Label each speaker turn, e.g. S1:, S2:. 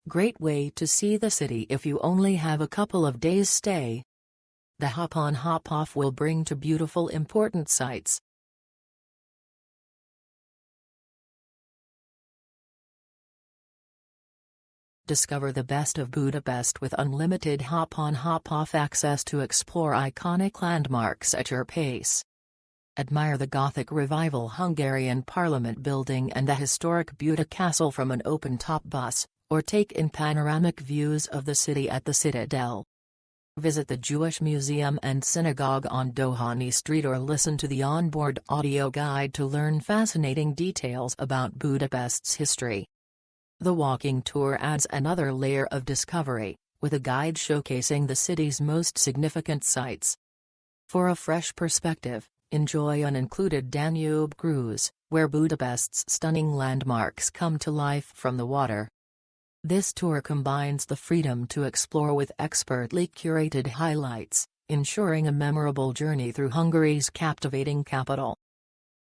S1: Great way to see the city if you only have a couple of days stay. The hop-on hop-off will bring to beautiful important sites. Discover the best of Budapest with unlimited hop-on hop-off access to explore iconic landmarks at your pace. Admire the Gothic-Revival Hungarian Parliament building and the historic Buda Castle from an open-top bus, or take in panoramic views of the city at the Citadel. Visit the Jewish Museum and Synagogue on Dohány Street or listen to the onboard audio guide to learn fascinating details about Budapest's history. The walking tour adds another layer of discovery, with a guide showcasing the city's most significant sites. For a fresh perspective, enjoy an included Danube cruise, where Budapest's stunning landmarks come to life from the water. This tour combines the freedom to explore with expertly curated highlights, ensuring a memorable journey through Hungary's captivating capital.